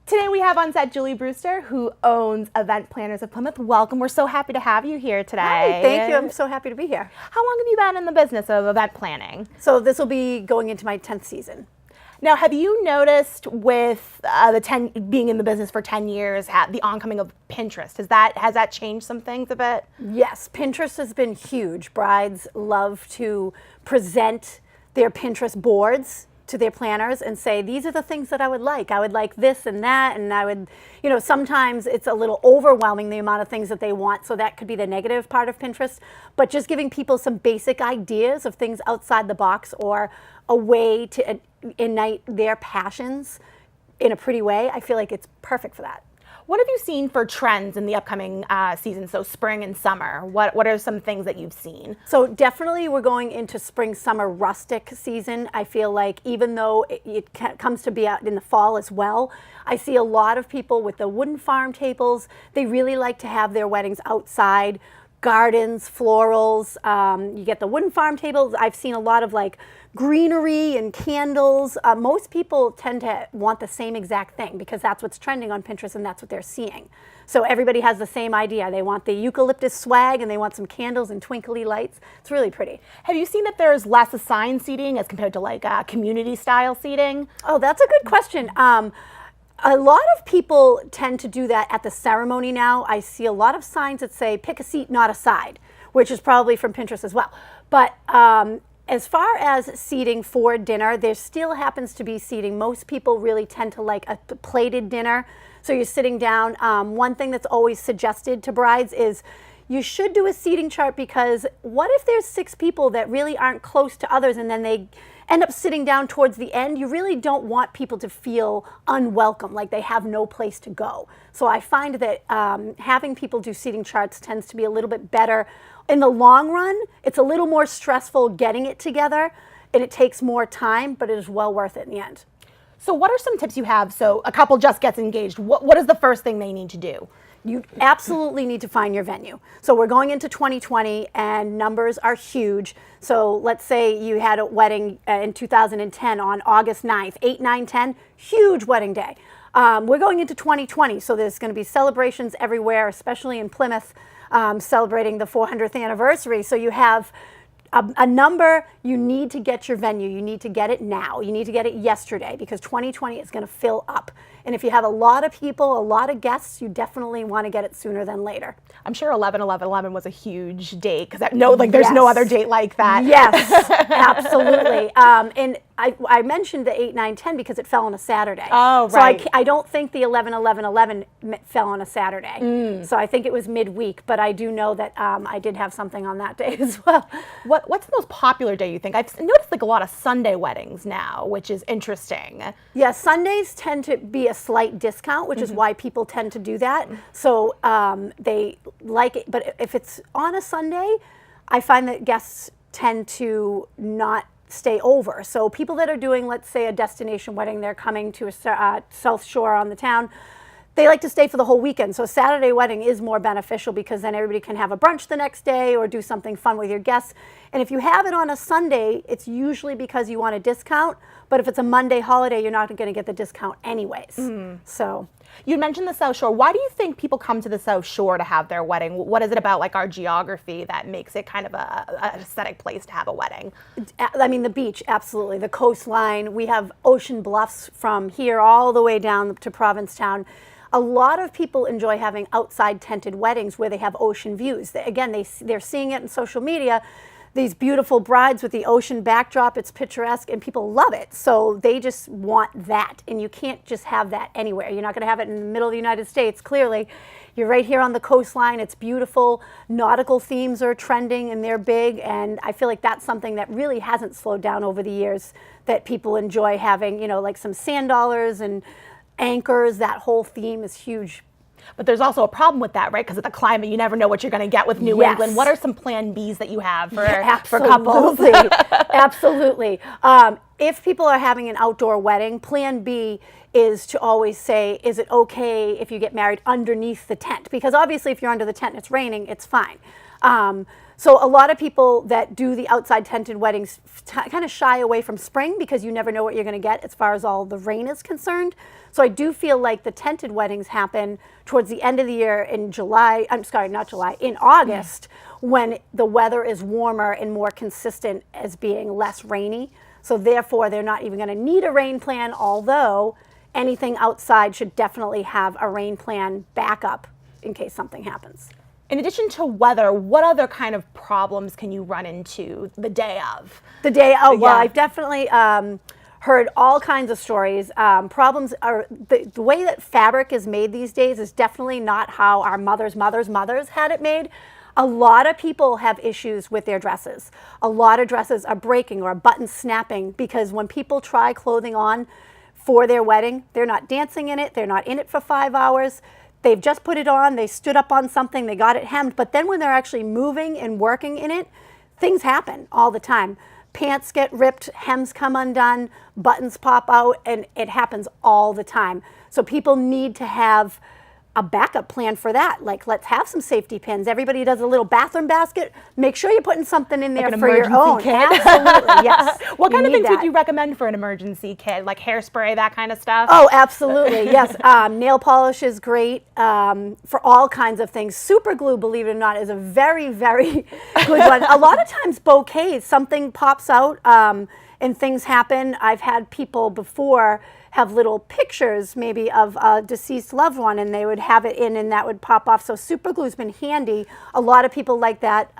Today we have on set Julie Brewster, who owns Event Planners of Plymouth. Welcome. We're so happy to have you here today. Hi, thank you. I'm so happy to be here. How long have you been in the business of event planning? So this will be going into my 10th season. Now, have you noticed with being in the business for 10 years, the oncoming of Pinterest, has that changed some things a bit? Yes, Pinterest has been huge. Brides love to present their Pinterest boards to their planners and say, these are the things that I would like. I would like this and that, and I would, sometimes it's a little overwhelming, the amount of things that they want, so that could be the negative part of Pinterest. But just giving people some basic ideas of things outside the box or a way to ignite their passions in a pretty way, I feel like it's perfect for that. What have you seen for trends in the upcoming season, so spring and summer? What are some things that you've seen? So definitely we're going into spring, summer rustic season. I feel like even though it comes to be out in the fall as well, I see a lot of people with the wooden farm tables. They really like to have their weddings outside, gardens, florals. You get the wooden farm tables. I've seen a lot of like greenery and candles. Most people tend to want the same exact thing because that's what's trending on Pinterest and that's what they're seeing. So everybody has the same idea. They want the eucalyptus swag and they want some candles and twinkly lights. It's really pretty. Have you seen that there's less assigned seating as compared to like community style seating? Oh, that's a good question. A lot of people tend to do that at the ceremony now. I see a lot of signs that say pick a seat, not a side, which is probably from Pinterest as well. But as far as seating for dinner, there still happens to be seating. Most people really tend to like a plated dinner. So you're sitting down. One thing that's always suggested to brides is you should do a seating chart, because what if there's 6 people that really aren't close to others and then they end up sitting down towards the end? You really don't want people to feel unwelcome, like they have no place to go. So I find that having people do seating charts tends to be a little bit better. In the long run, it's a little more stressful getting it together and it takes more time, but it is well worth it in the end. So what are some tips you have? So a couple just gets engaged. What is the first thing they need to do? You absolutely need to find your venue. So we're going into 2020 and numbers are huge. So let's say you had a wedding in 2010 on August 9th, 8, 9, 10, huge wedding day. We're going into 2020, so there's going to be celebrations everywhere, especially in Plymouth, celebrating the 400th anniversary. So you have a number. You need to get your venue. You need to get it now. You need to get it yesterday, because 2020 is going to fill up. And if you have a lot of people, a lot of guests, you definitely want to get it sooner than later. I'm sure 11/11/11 was a huge date, because there's no other date like that. Yes, absolutely. And I mentioned the 8, 9, 10 because it fell on a Saturday. Oh, right. So I don't think the 11/11/11 fell on a Saturday. So I think it was midweek, but I do know that I did have something on that day as well. What's the most popular day you think? I've noticed like a lot of Sunday weddings now, which is interesting. Yeah, Sundays tend to be a slight discount, which is why people tend to do that. So they like it, but if it's on a Sunday, I find that guests tend to not stay over. So people that are doing, let's say, a destination wedding, they're coming to a South Shore on the town, they like to stay for the whole weekend. So a Saturday wedding is more beneficial because then everybody can have a brunch the next day or do something fun with your guests. And if you have it on a Sunday, it's usually because you want a discount. But if it's a Monday holiday, you're not going to get the discount anyways. So you mentioned the South Shore. Why do you think people come to the South Shore to have their wedding? What is it about like our geography that makes it kind of an aesthetic place to have a wedding? I mean, the beach, absolutely. The coastline. We have ocean bluffs from here all the way down to Provincetown. A lot of people enjoy having outside tented weddings where they have ocean views. They're seeing it in social media, these beautiful brides with the ocean backdrop. It's picturesque and people love it. So they just want that. And you can't just have that anywhere. You're not going to have it in the middle of the United States, clearly. You're right here on the coastline. It's beautiful. Nautical themes are trending and they're big. And I feel like that's something that really hasn't slowed down over the years, that people enjoy having, like some sand dollars and anchors. That whole theme is huge. But there's also a problem with that, right? Because of the climate, you never know what you're going to get with New England. What are some plan Bs that you have for couples? Absolutely. If people are having an outdoor wedding, plan B is to always say, is it okay if you get married underneath the tent? Because obviously if you're under the tent and it's raining, it's fine. So a lot of people that do the outside tented weddings kind of shy away from spring because you never know what you're going to get as far as all the rain is concerned. So I do feel like the tented weddings happen towards the end of the year in July, I'm sorry, not July, in August, when the weather is warmer and more consistent as being less rainy. So therefore, they're not even going to need a rain plan, although anything outside should definitely have a rain plan backup in case something happens. In addition to weather, what other kind of problems can you run into the day of? The day, oh, well, Yeah. I've definitely heard all kinds of stories. Problems are, the way that fabric is made these days is definitely not how our mothers' had it made. A lot of people have issues with their dresses. A lot of dresses are breaking or buttons snapping because when people try clothing on for their wedding, they're not dancing in it, they're not in it for 5 hours. They've just put it on, they stood up on something, they got it hemmed, but then when they're actually moving and working in it, things happen all the time. Pants get ripped, hems come undone, buttons pop out, and it happens all the time. So people need to have a backup plan for that. Like, let's have some safety pins. Everybody does a little bathroom basket. Make sure you're putting something in there an for your emergency own. kit. Absolutely, yes. What kind of need things would that. you recommend for an emergency kit? Like hairspray, that kind of stuff? Oh, absolutely, yes. Nail polish is great for all kinds of things. Super glue, believe it or not, is a very, very good one. A lot of times bouquets, something pops out and things happen. I've had people before have little pictures maybe of a deceased loved one and they would have it in and that would pop off. So super glue's been handy. A lot of people like that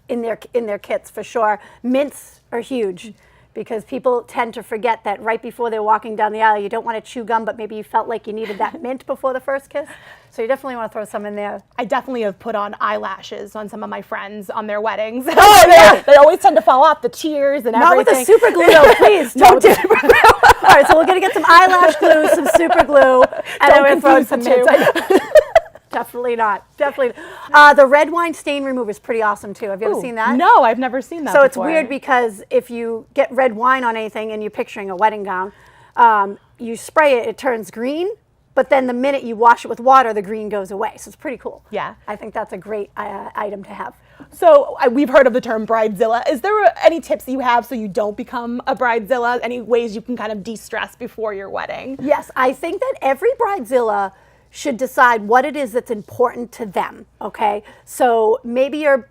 in their kits for sure. Mints are huge because people tend to forget that right before they're walking down the aisle, you don't want to chew gum, but maybe you felt like you needed that mint before the first kiss. So you definitely want to throw some in there. I definitely have put on eyelashes on some of my friends on their weddings. Oh, yeah. They always tend to fall off, the tears and Not everything. with the super glue, though, please. No, Don't do super glue. All right, so we're going to get some eyelash glue, some super glue, and then we're going to throw some mints. Definitely not. Definitely. The red wine stain remover is pretty awesome, too. Have you ever seen that? No, I've never seen that So it's before. weird because if you get red wine on anything and you're picturing a wedding gown, you spray it, it turns green, but then the minute you wash it with water, the green goes away. So it's pretty cool. Yeah. I think that's a great item to have. So we've heard of the term bridezilla. Is there any tips you have so you don't become a bridezilla? Any ways you can kind of de-stress before your wedding? Yes, I think that every bridezilla should decide what it is that's important to them, okay? So maybe you're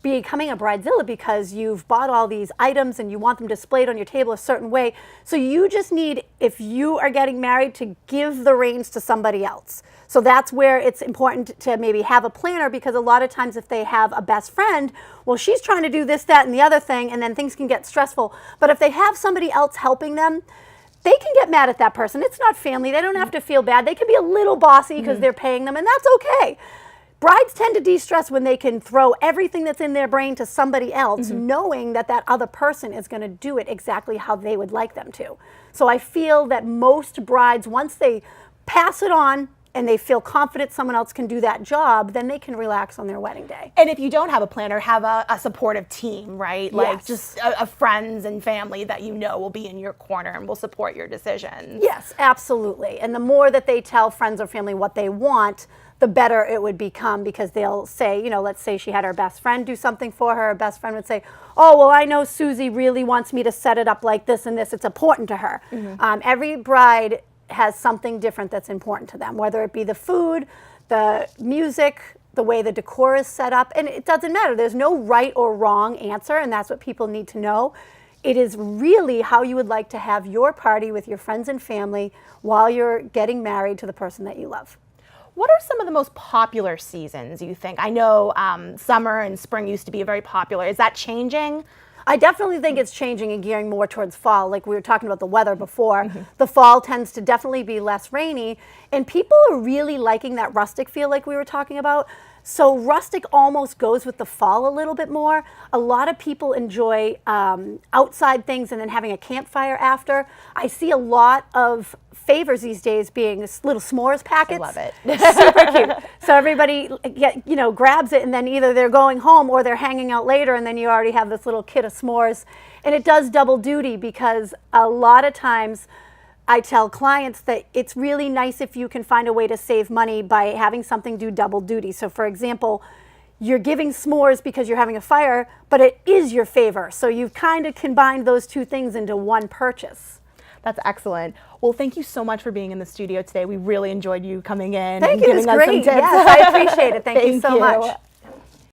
becoming a bridezilla because you've bought all these items and you want them displayed on your table a certain way. So you just need, if you are getting married, to give the reins to somebody else. So that's where it's important to maybe have a planner, because a lot of times if they have a best friend, well, she's trying to do this, that, and the other thing, and then things can get stressful. But if they have somebody else helping them, they can get mad at that person. It's not family. They don't have to feel bad. They can be a little bossy because they're paying them, and that's okay. Brides tend to de-stress when they can throw everything that's in their brain to somebody else, knowing that that other person is going to do it exactly how they would like them to. So I feel that most brides, once they pass it on and they feel confident someone else can do that job, then they can relax on their wedding day. And if you don't have a planner, have a supportive team, right? Like Yes. just a friends and family that you know will be in your corner and will support your decisions. Yes, absolutely. And the more that they tell friends or family what they want, the better it would become, because they'll say, you know, let's say she had her best friend do something for her. Her best friend would say, oh, well, I know Susie really wants me to set it up like this and this. It's important to her. Every bride has something different that's important to them, whether it be the food, the music, the way the decor is set up. And it doesn't matter. There's no right or wrong answer, and that's what people need to know. It is really how you would like to have your party with your friends and family while you're getting married to the person that you love. What are some of the most popular seasons, you think? I know summer and spring used to be very popular. Is that changing? I definitely think it's changing and gearing more towards fall. Like we were talking about the weather before. The fall tends to definitely be less rainy, and people are really liking that rustic feel like we were talking about. So rustic almost goes with the fall a little bit more. A lot of people enjoy outside things and then having a campfire after. I see a lot of favors these days being little s'mores packets. I love it. Super cute. So everybody grabs it, and then either they're going home or they're hanging out later, and then you already have this little kit of s'mores. And it does double duty, because a lot of times I tell clients that it's really nice if you can find a way to save money by having something do double duty. So for example, you're giving s'mores because you're having a fire, but it is your favor. So you've kind of combined those two things into one purchase. That's excellent. Well, thank you so much for being in the studio today. We really enjoyed you coming in Thank and you. giving It's us great. some tips. Yes, I appreciate it. Thank you so much.